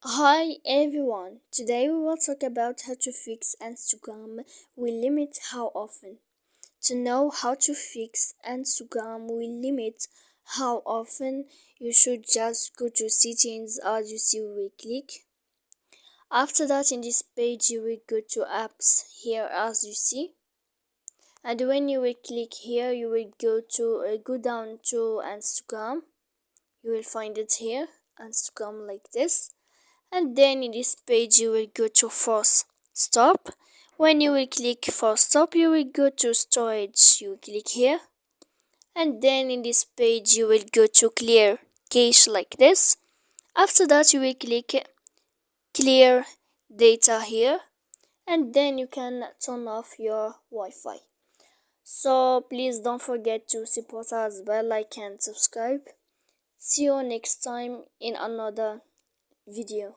Hi everyone, today we will talk about how to fix Instagram will limit how often. To know how to fix Instagram will limit how often, you should just go to settings. As you see, we will click. After that, in this page you will go to apps here as you see, and when you will click here you will go down to Instagram. You will find it here, Instagram, like this. And then in this page you will go to force stop. When you will click force stop, you will go to storage. You click here, and then in this page you will go to clear cache, like this. After that you will click clear data here, and then you can turn off your Wi-Fi. So please don't forget to support us by like and subscribe. See you next time in another video.